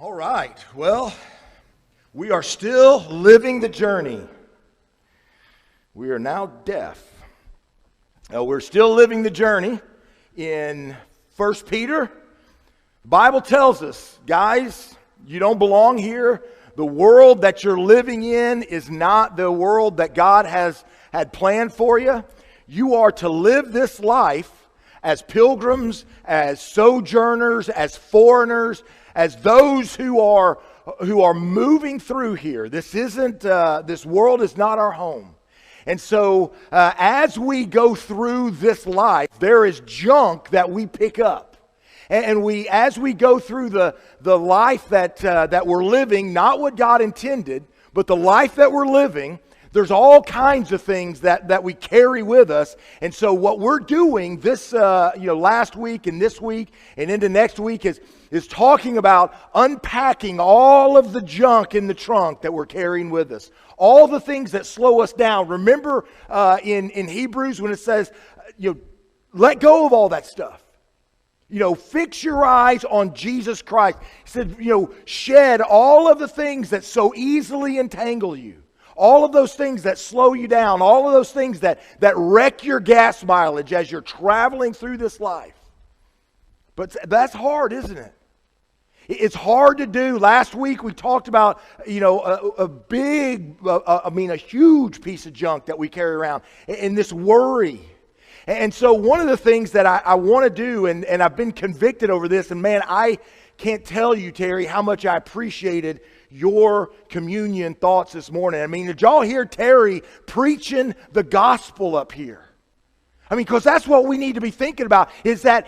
All right, well, we are still living the journey. We are now deaf. We're still living the journey in 1 Peter. The Bible tells us, guys, you don't belong here. The world that you're living in is not the world that God has had planned for you. You are to live this life as pilgrims, as sojourners, as foreigners, as those who are moving through here. This world is not our home. And so as we go through this life, there is junk that we pick up. And as we go through the life that we're living, not what God intended, but the life that we're living, there's all kinds of things that we carry with us. And so what we're doing this last week and this week and into next week is talking about unpacking all of the junk in the trunk that we're carrying with us. All the things that slow us down. Remember in Hebrews when it says, let go of all that stuff. Fix your eyes on Jesus Christ. He said, shed all of the things that so easily entangle you. All of those things that slow you down. All of those things that wreck your gas mileage as you're traveling through this life. But that's hard, isn't it? It's hard to do. Last week we talked about, a huge piece of junk that we carry around. And this worry. And so one of the things that I want to do, and I've been convicted over this, and man, I can't tell you, Terry, how much I appreciated your communion thoughts this morning. Did y'all hear Terry preaching the gospel up here? Because that's what we need to be thinking about, is that,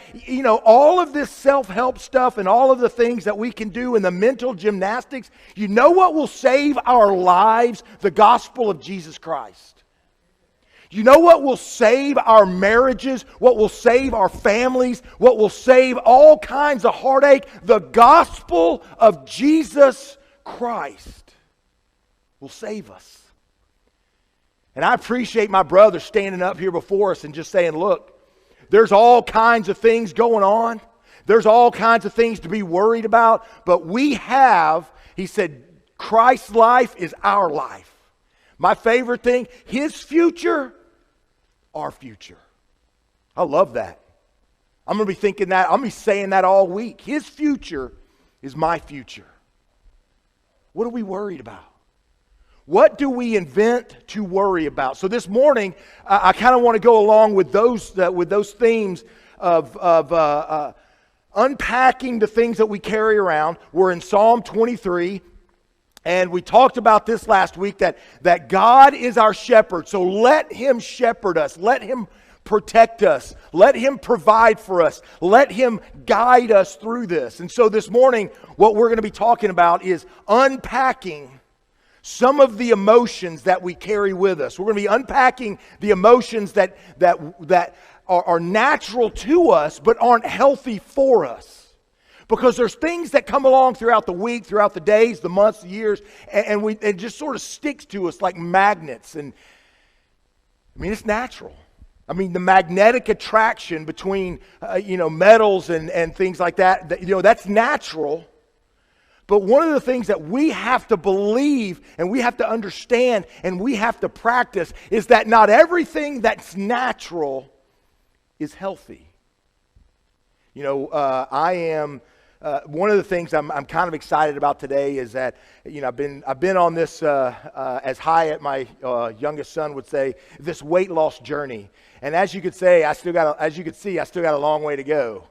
all of this self-help stuff and all of the things that we can do in the mental gymnastics, what will save our lives? The gospel of Jesus Christ. You know what will save our marriages? What will save our families? What will save all kinds of heartache? The gospel of Jesus Christ will save us. And I appreciate my brother standing up here before us and just saying, look, there's all kinds of things going on. There's all kinds of things to be worried about. But we have, he said, Christ's life is our life. My favorite thing, his future, our future. I love that. I'm going to be thinking that. I'm going to be saying that all week. His future is my future. What are we worried about? What do we invent to worry about? So this morning, I kind of want to go along with those themes of unpacking the things that we carry around. We're in Psalm 23, and we talked about this last week, that God is our shepherd. So let Him shepherd us. Let Him protect us. Let Him provide for us. Let Him guide us through this. And so this morning, what we're going to be talking about is unpacking some of the emotions that we carry with us. We're going to be unpacking the emotions that are natural to us but aren't healthy for us. Because there's things that come along throughout the week, throughout the days, the months, the years, and it just sort of sticks to us like magnets. And it's natural. The magnetic attraction between metals and things like that, that's natural. But one of the things that we have to believe and we have to understand and we have to practice is that not everything that's natural is healthy. I am one of the things I'm kind of excited about today is that I've been on this as Hyatt, my youngest son, would say, this weight loss journey. And as you could see, I still got a long way to go.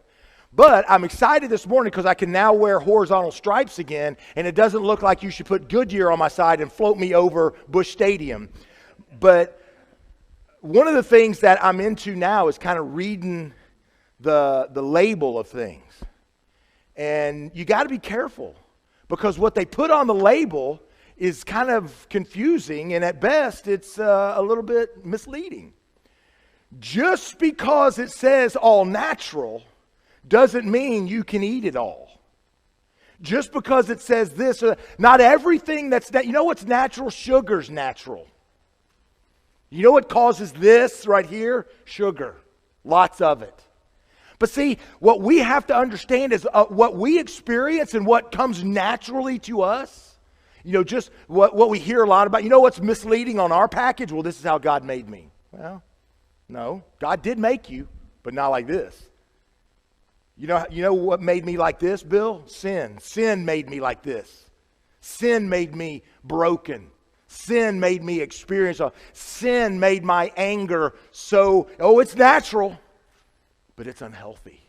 But I'm excited this morning because I can now wear horizontal stripes again, and it doesn't look like you should put Goodyear on my side and float me over Busch Stadium. But one of the things that I'm into now is kind of reading the label of things. And you got to be careful because what they put on the label is kind of confusing, and at best it's a little bit misleading. Just because it says all natural doesn't mean you can eat it all. Just because it says this, not everything that's, what's natural? Sugar's natural. You know what causes this right here? Sugar. Lots of it. But see, what we have to understand is what we experience and what comes naturally to us, just what we hear a lot about. You know what's misleading on our package? Well, this is how God made me. Well, no, God did make you, but not like this. You know what made me like this, Bill? Sin. Sin made me like this. Sin made me broken. Sin made me experience. Sin made my anger so, it's natural, but it's unhealthy.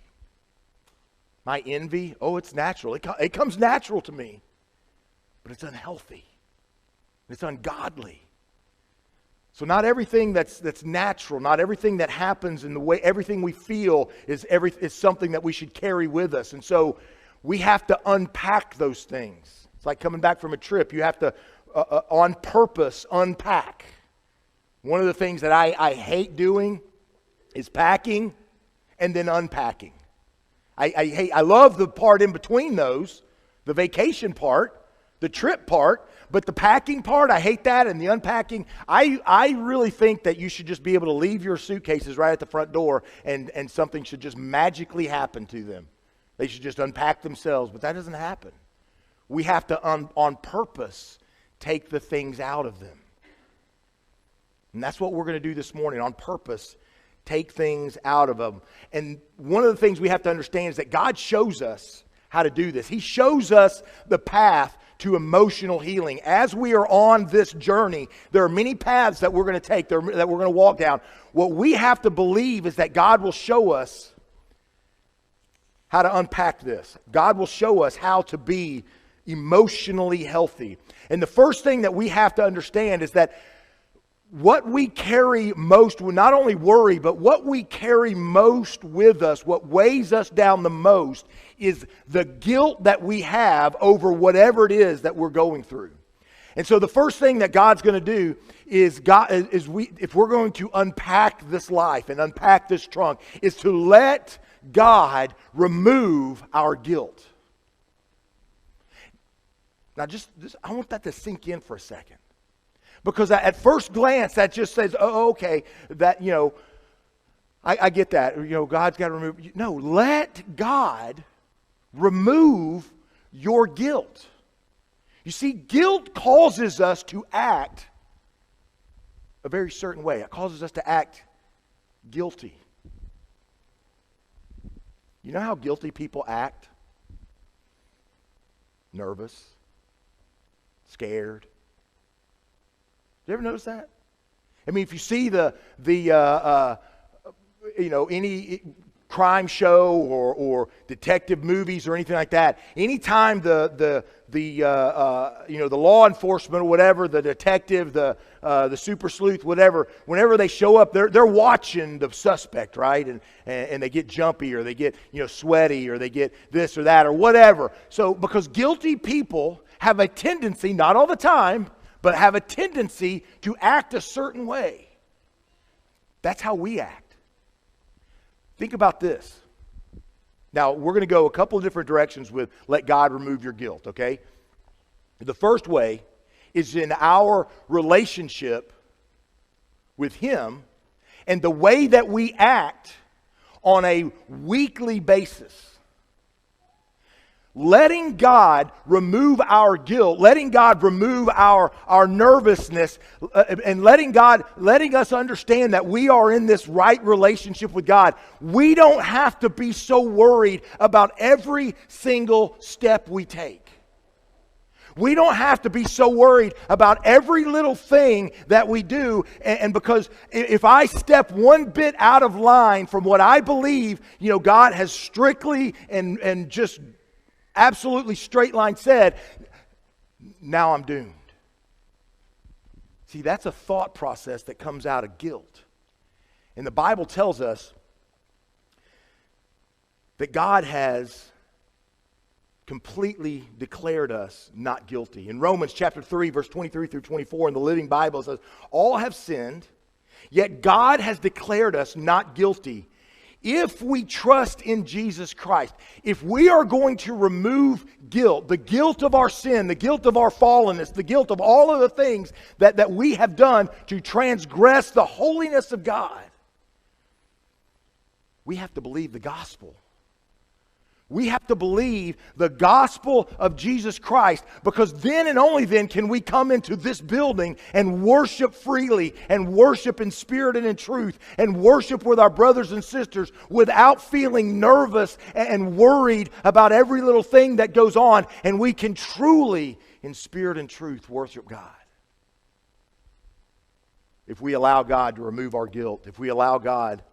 My envy, it's natural. It comes natural to me, but it's unhealthy. It's ungodly. So not everything that's natural, not everything that happens in the way, everything we feel is something that we should carry with us. And so we have to unpack those things. It's like coming back from a trip. You have to, on purpose, unpack. One of the things that I hate doing is packing and then unpacking. I love the part in between those, the vacation part, the trip part, but the packing part, I hate that, and the unpacking, I really think that you should just be able to leave your suitcases right at the front door and something should just magically happen to them. They should just unpack themselves, but that doesn't happen. We have to, on purpose, take the things out of them. And that's what we're going to do this morning, on purpose, take things out of them. And one of the things we have to understand is that God shows us how to do this. He shows us the path to emotional healing. As we are on this journey, there are many paths that we're going to take, that we're going to walk down. What we have to believe is that God will show us how to unpack this. God will show us how to be emotionally healthy. And the first thing that we have to understand is that what we carry most, not only worry, but what we carry most with us, what weighs us down the most, is the guilt that we have over whatever it is that we're going through. And so the first thing that God's going to do is if we're going to unpack this life and unpack this trunk, is to let God remove our guilt. Now I want that to sink in for a second. Because at first glance, that just says, okay, that, I get that. God's got to remove. No, let God remove your guilt. You see, guilt causes us to act a very certain way. It causes us to act guilty. You know how guilty people act? Nervous, scared. You ever notice that? I mean, if you see any crime show or detective movies or anything like that, anytime the law enforcement or whatever, the detective, the super sleuth, whatever, whenever they show up, they're watching the suspect, right? And they get jumpy or they get sweaty or they get this or that or whatever. So because guilty people have a tendency, not all the time, but have a tendency to act a certain way. That's how we act. Think about this. Now, we're going to go a couple of different directions with let God remove your guilt, okay? The first way is in our relationship with Him and the way that we act on a weekly basis. Letting God remove our guilt, letting God remove our nervousness, and letting us understand that we are in this right relationship with God. We don't have to be so worried about every single step we take. We don't have to be so worried about every little thing that we do. And because if I step one bit out of line from what I believe, God has strictly and just absolutely straight line said, now I'm doomed. See, that's a thought process that comes out of guilt. And the Bible tells us that God has completely declared us not guilty. In Romans chapter 3, verse 23 through 24 in the Living Bible, it says, all have sinned, yet God has declared us not guilty. If we trust in Jesus Christ, if we are going to remove guilt, the guilt of our sin, the guilt of our fallenness, the guilt of all of the things that we have done to transgress the holiness of God, we have to believe the gospel. We have to believe the gospel of Jesus Christ, because then and only then can we come into this building and worship freely and worship in spirit and in truth and worship with our brothers and sisters without feeling nervous and worried about every little thing that goes on, and we can truly, in spirit and truth, worship God. If we allow God to remove our guilt, if we allow God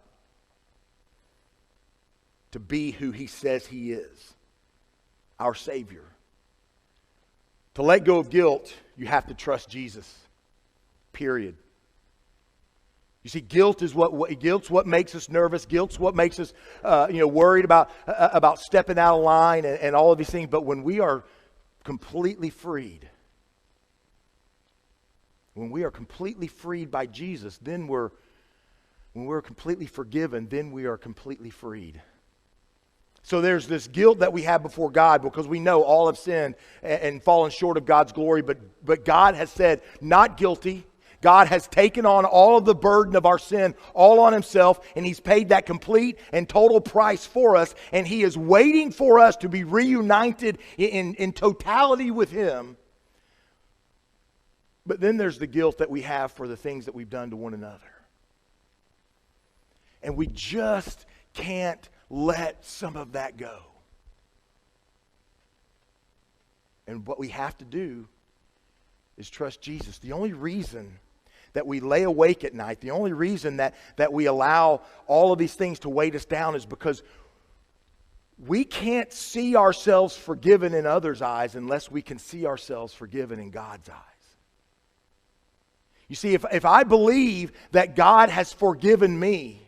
to be who He says He is, our Savior. To let go of guilt, you have to trust Jesus. Period. You see, guilt's what makes us nervous. Guilt's what makes us, worried about stepping out of line and all of these things. But when we are completely freed, when we are completely freed by Jesus, when we're completely forgiven, then we are completely freed. So there's this guilt that we have before God because we know all have sinned and fallen short of God's glory. But God has said, not guilty. God has taken on all of the burden of our sin all on Himself, and He's paid that complete and total price for us. And He is waiting for us to be reunited in totality with Him. But then there's the guilt that we have for the things that we've done to one another. And we just can't let some of that go. And what we have to do is trust Jesus. The only reason that we lay awake at night, the only reason that we allow all of these things to weight us down is because we can't see ourselves forgiven in others' eyes unless we can see ourselves forgiven in God's eyes. You see, if I believe that God has forgiven me,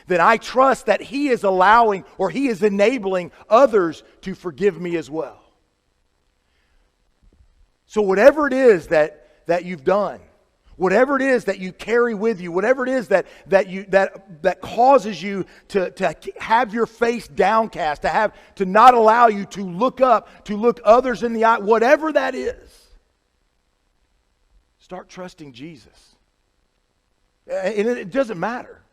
then I trust that He is allowing or He is enabling others to forgive me as well. So whatever it is that you've done, whatever it is that you carry with you, whatever it is that causes you to have your face downcast, to not allow you to look up, to look others in the eye, whatever that is, start trusting Jesus. And it doesn't matter.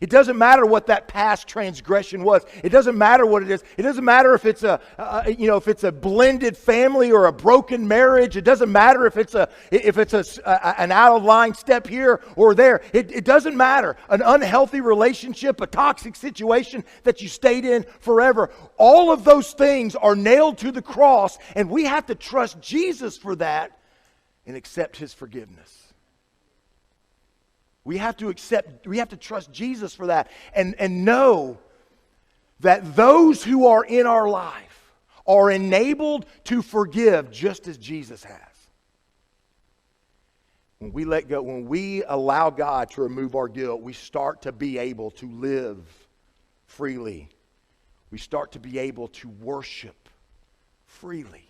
It doesn't matter what that past transgression was. It doesn't matter what it is. It doesn't matter if it's a blended family or a broken marriage. It doesn't matter if it's an out of line step here or there. It doesn't matter. An unhealthy relationship, a toxic situation that you stayed in forever. All of those things are nailed to the cross, and we have to trust Jesus for that and accept His forgiveness. We have to trust Jesus for that and know that those who are in our life are enabled to forgive just as Jesus has. When we let go, when we allow God to remove our guilt, we start to be able to live freely. We start to be able to worship freely.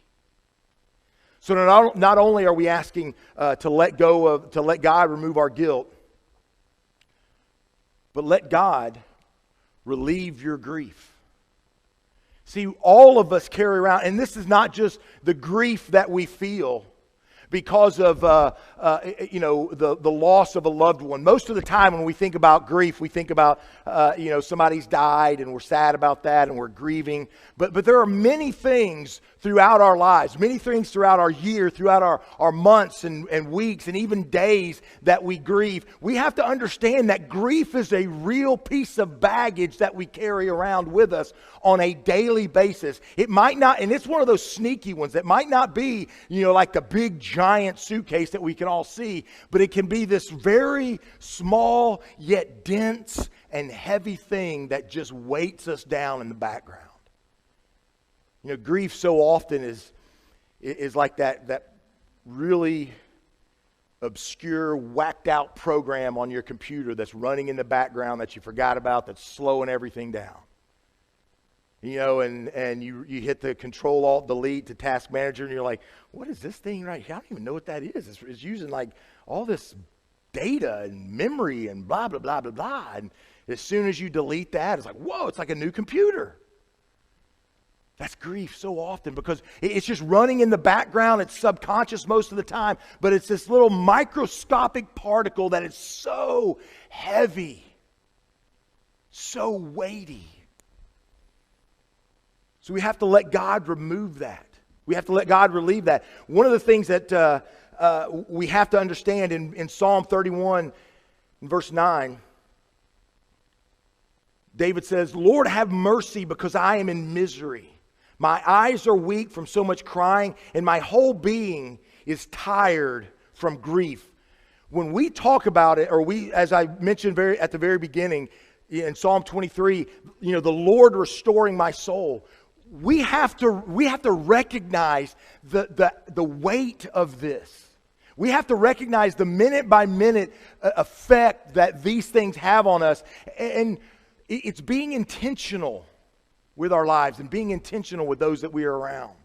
So not only are we asking to let God remove our guilt, but let God relieve your grief. See, all of us carry around, and this is not just the grief that we feel because of the loss of a loved one. Most of the time when we think about grief, we think about somebody's died and we're sad about that and we're grieving. But there are many things throughout our lives, many things throughout our year, throughout our months and weeks and even days that we grieve. We have to understand that grief is a real piece of baggage that we carry around with us on a daily basis. It might not, and it's one of those sneaky ones that might not be, like the big giant suitcase that we can all see, but it can be this very small yet dense and heavy thing that just weights us down in the background. Grief so often is like that really obscure, whacked out program on your computer that's running in the background that you forgot about, that's slowing everything down. And you hit the Control-Alt-Delete to Task Manager, and you're like, what is this thing right here? I don't even know what that is. It's using like all this data and memory and blah, blah, blah, blah, blah. And as soon as you delete that, it's like, whoa, it's like a new computer. That's grief so often because it's just running in the background. It's subconscious most of the time, but it's this little microscopic particle that is so heavy So weighty. So we have to let God remove that. We have to let God relieve that. One of the things that we have to understand in Psalm 31, in verse 9, David says, Lord, have mercy because I am in misery. My eyes are weak from so much crying, and my whole being is tired from grief. When we talk about it, or we, as I mentioned at the very beginning, in Psalm 23, the Lord restoring my soul. We have to recognize the weight of this. We have to recognize the minute by minute effect that these things have on us. And it's being intentional with our lives and being intentional with those that we are around.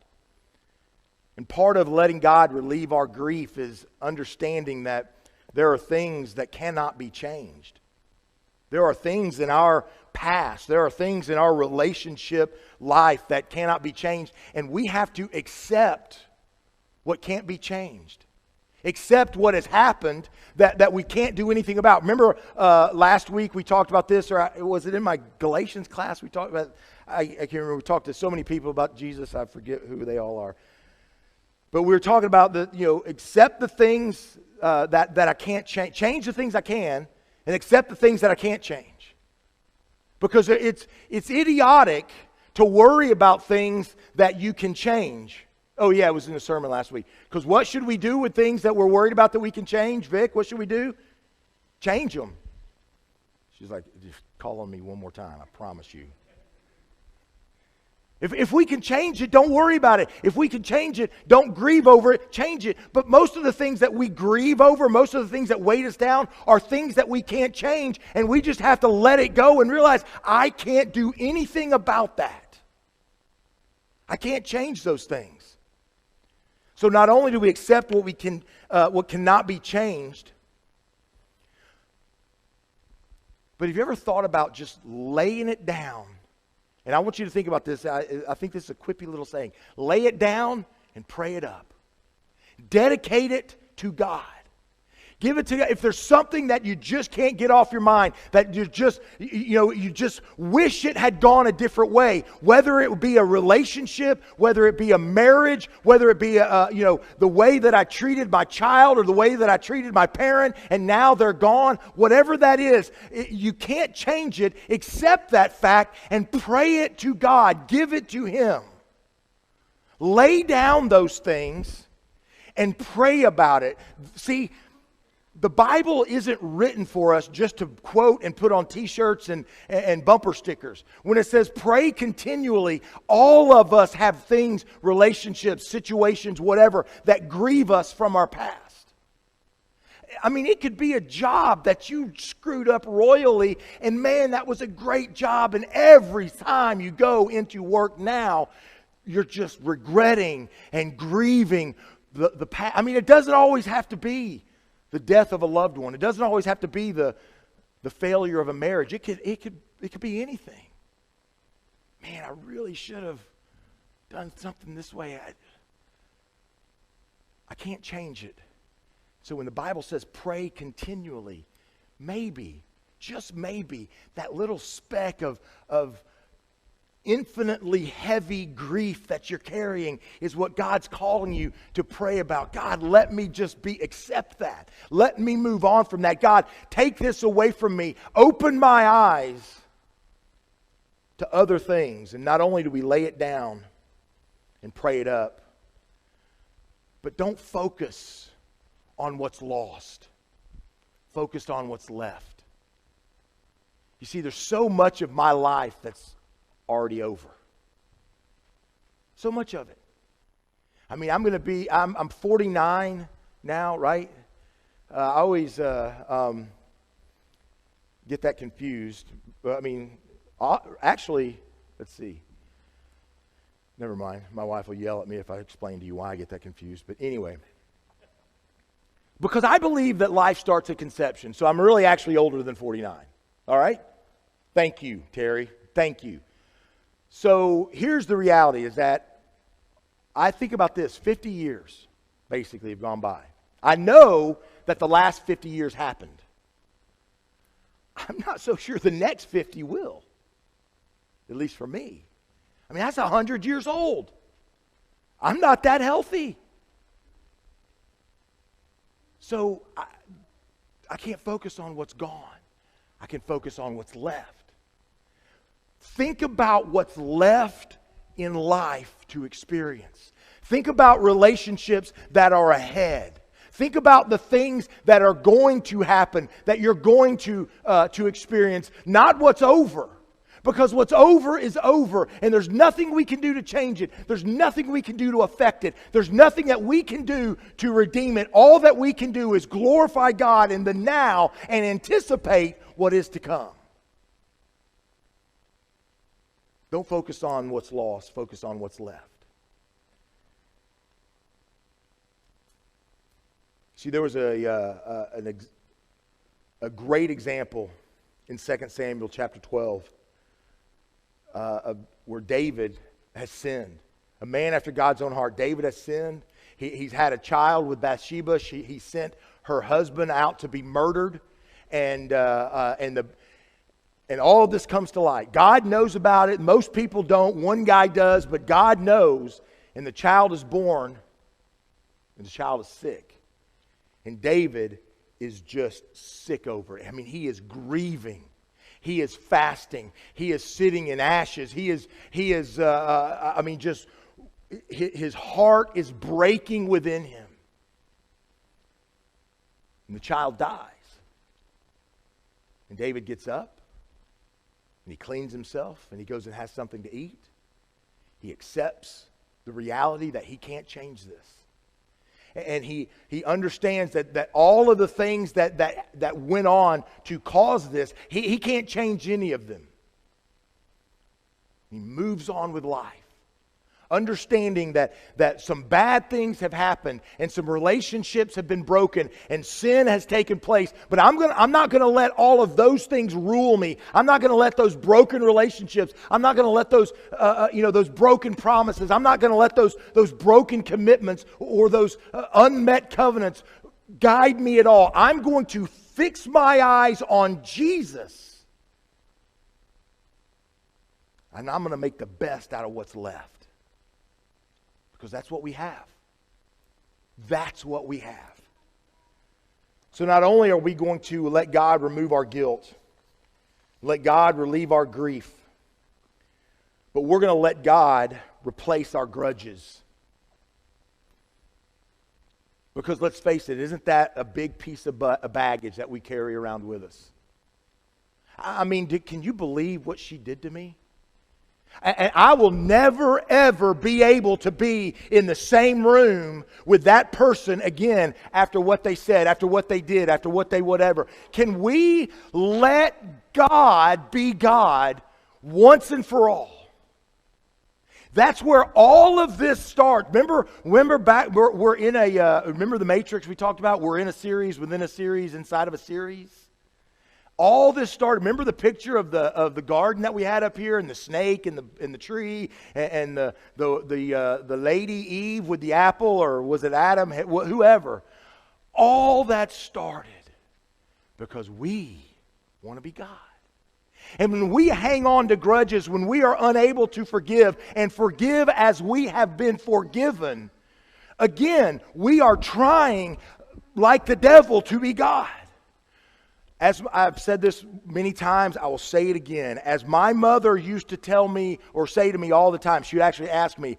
And part of letting God relieve our grief is understanding that there are things that cannot be changed. There are things in our past, there are things in our relationship life that cannot be changed. And we have to accept what can't be changed. Accept what has happened that we can't do anything about. Remember last week we talked about this, or was it in my Galatians class we talked about? I can't remember. We talked to so many people about Jesus, I forget who they all are. But we were talking about accept the things that I can't change. Change the things I can, and accept the things that I can't change. Because it's idiotic to worry about things that you can change. Oh yeah, it was in the sermon last week. Because what should we do with things that we're worried about that we can change? Vic, what should we do? Change them. She's like, just call on me one more time, I promise you. If we can change it, don't worry about it. If we can change it, don't grieve over it, change it. But most of the things that we grieve over, most of the things that weight us down are things that we can't change, and we just have to let it go and realize I can't do anything about that. I can't change those things. So not only do we accept what cannot be changed, but have you ever thought about just laying it down? And I want you to think about this. I think this is a quippy little saying. Lay it down and pray it up. Dedicate it to God. Give it to God. If there's something that you just can't get off your mind, that you just wish it had gone a different way, whether it would be a relationship, whether it be a marriage, whether it be the way that I treated my child or the way that I treated my parent, and now they're gone, whatever that is, you can't change it. Accept that fact and pray it to God. Give it to Him. Lay down those things and pray about it. See, the Bible isn't written for us just to quote and put on t-shirts and bumper stickers. When it says pray continually, all of us have things, relationships, situations, whatever, that grieve us from our past. I mean, it could be a job that you screwed up royally, and man, that was a great job, and every time you go into work now, you're just regretting and grieving the past. I mean, it doesn't always have to be the death of a loved one. It doesn't always have to be the failure of a marriage. It could be anything. Man, I really should have done something this way. I can't change it. So when the Bible says pray continually, maybe, just maybe, that little speck of infinitely heavy grief that you're carrying is what God's calling you to pray about. God, let me just accept that. Let me move on from that. God, take this away from me. Open my eyes to other things. And not only do we lay it down and pray it up, but don't focus on what's lost. Focus on what's left. You see, there's so much of my life that's already over. So much of it. I mean, I'm 49 now, right? I always get that confused. I mean, actually, let's see. Never mind. My wife will yell at me if I explain to you why I get that confused. But anyway. Because I believe that life starts at conception. So I'm really actually older than 49. All right? Thank you, Terry. Thank you. So here's the reality is that I think about this. 50 years basically have gone by. I know that the last 50 years happened. I'm not so sure the next 50 will. At least for me. I mean, that's 100 years old. I'm not that healthy. So I can't focus on what's gone. I can focus on what's left. Think about what's left in life to experience. Think about relationships that are ahead. Think about the things that are going to happen, that you're going to experience, not what's over. Because what's over is over, and there's nothing we can do to change it. There's nothing we can do to affect it. There's nothing that we can do to redeem it. All that we can do is glorify God in the now and anticipate what is to come. Don't focus on what's lost. Focus on what's left. See, there was a great example in 2 Samuel chapter 12 where David has sinned. A man after God's own heart. David has sinned. He's had a child with Bathsheba. He sent her husband out to be murdered. And all of this comes to light. God knows about it. Most people don't. One guy does, but God knows. And the child is born, and the child is sick. And David is just sick over it. I mean, he is grieving. He is fasting. He is sitting in ashes. His heart is breaking within him. And the child dies. And David gets up, and he cleans himself, and he goes and has something to eat. He accepts the reality that he can't change this. And he understands that all of the things that went on to cause this, he can't change any of them. He moves on with life. Understanding that some bad things have happened and some relationships have been broken and sin has taken place. But I'm not going to let all of those things rule me. I'm not going to let those broken relationships. I'm not going to let those those broken promises. I'm not going to let those broken commitments or those unmet covenants guide me at all. I'm going to fix my eyes on Jesus. And I'm going to make the best out of what's left. Because that's what we have. That's what we have. So not only are we going to let God remove our guilt, let God relieve our grief, but we're going to let God replace our grudges. Because let's face it, isn't that a big piece of baggage that we carry around with us? I mean, can you believe what she did to me? And I will never, ever be able to be in the same room with that person again after what they said, after what they did, after what they whatever. Can we let God be God once and for all? That's where all of this starts. Remember back, we're in remember the Matrix we talked about? We're in a series within a series inside of a series. All this started. Remember the picture of the garden that we had up here, and the snake and the tree, and the lady Eve with the apple, or was it Adam? Whoever. All that started because we want to be God. And when we hang on to grudges, when we are unable to forgive and forgive as we have been forgiven, again, we are trying, like the devil, to be God. As I've said this many times, I will say it again. As my mother used to tell me or say to me all the time, she would actually ask me,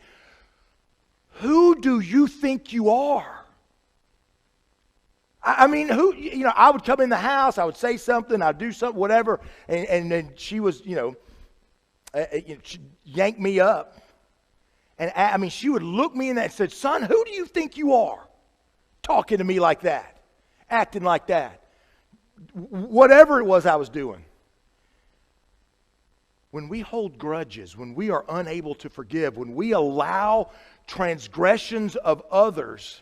"Who do you think you are?" I mean, I would come in the house, I would say something, I'd do something, whatever, and then she was, she'd yank me up. And she would look me in that and said, "Son, who do you think you are? Talking to me like that, acting like that." Whatever it was I was doing. When we hold grudges, when we are unable to forgive, when we allow transgressions of others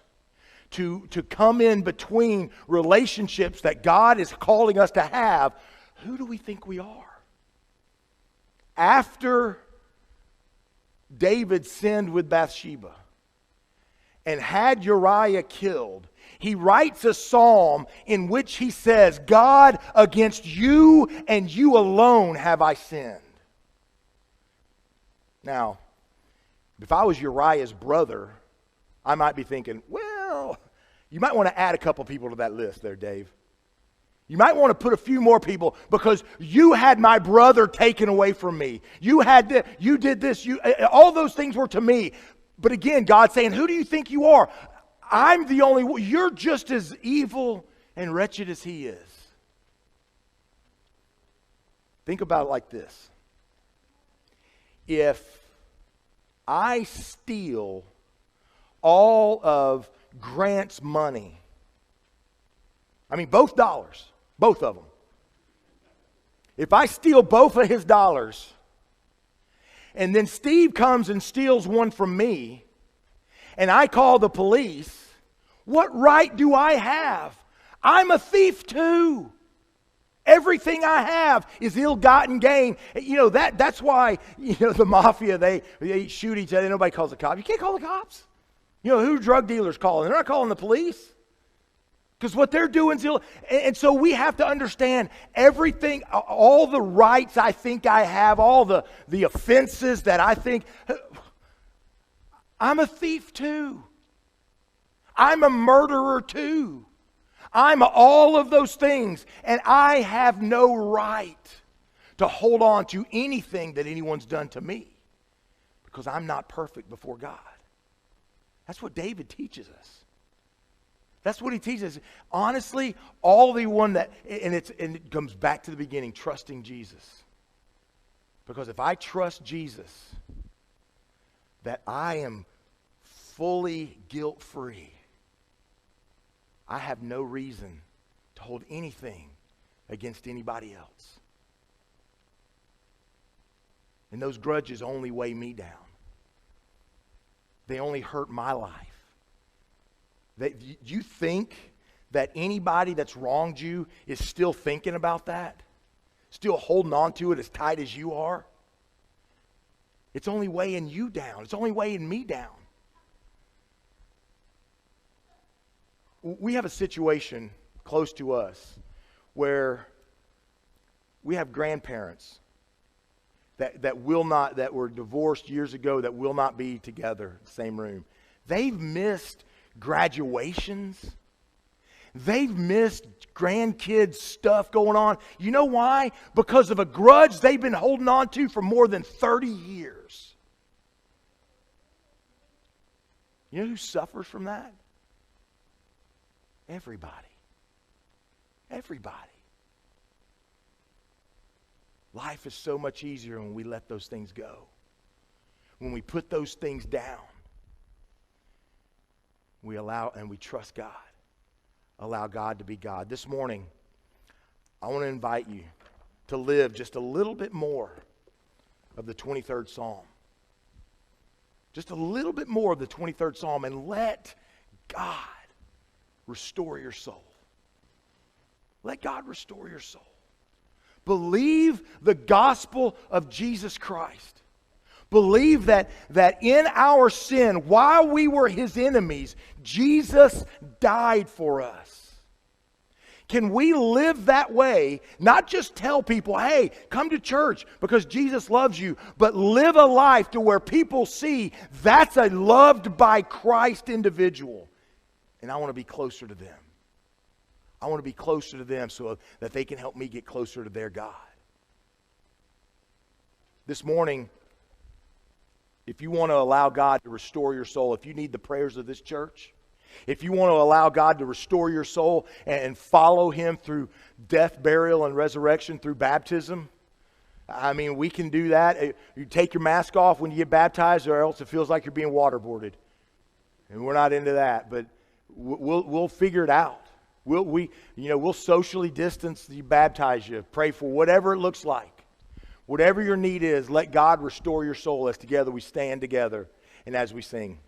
to come in between relationships that God is calling us to have, who do we think we are? After David sinned with Bathsheba, and had Uriah killed, he writes a psalm in which he says, God, against you and you alone have I sinned. Now, if I was Uriah's brother, I might be thinking, well, you might want to add a couple people to that list there, Dave. You might want to put a few more people because you had my brother taken away from me. You did this. All those things were to me. But again, God's saying, who do you think you are? I'm the only one. You're just as evil and wretched as he is. Think about it like this. If I steal all of Grant's money, I mean both dollars, both of them. If I steal both of his dollars, and then Steve comes and steals one from me, and I call the police, what right do I have? I'm a thief too. Everything I have is ill-gotten gain. You know, that's why, the mafia, they shoot each other. Nobody calls the cops. You can't call the cops. Who drug dealers calling? They're not calling the police. Because what they're doing is ill. And so we have to understand everything, all the rights I think I have, all the offenses that I think, I'm a thief too. I'm a murderer too. I'm all of those things. And I have no right to hold on to anything that anyone's done to me. Because I'm not perfect before God. That's what David teaches us. That's what he teaches. Honestly, all the one that, and it comes back to the beginning, trusting Jesus. Because if I trust Jesus, that I am fully guilt-free, I have no reason to hold anything against anybody else. And those grudges only weigh me down. They only hurt my life. You think that anybody that's wronged you is still thinking about that? Still holding on to it as tight as you are? It's only weighing you down. It's only weighing me down. We have a situation close to us where we have grandparents that were divorced years ago, that will not be together in the same room. They've missed graduations. They've missed grandkids stuff going on. You know why? Because of a grudge they've been holding on to for more than 30 years. You know who suffers from that? Everybody. Everybody. Life is so much easier when we let those things go. When we put those things down. We allow and we trust God. Allow God to be God. This morning, I want to invite you to live just a little bit more of the 23rd Psalm. Just a little bit more of the 23rd Psalm, and let God restore your soul. Let God restore your soul. Believe the gospel of Jesus Christ. Believe that in our sin, while we were his enemies, Jesus died for us. Can we live that way? Not just tell people, hey, come to church because Jesus loves you, but live a life to where people see that's a loved by Christ individual. And I want to be closer to them. I want to be closer to them so that they can help me get closer to their God. This morning, if you want to allow God to restore your soul, if you need the prayers of this church, if you want to allow God to restore your soul and follow him through death, burial, and resurrection through baptism, I mean, we can do that. You take your mask off when you get baptized, or else it feels like you're being waterboarded. And we're not into that, but we'll figure it out. We'll socially distance you, baptize you, pray for whatever it looks like. Whatever your need is, let God restore your soul as together we stand together and as we sing.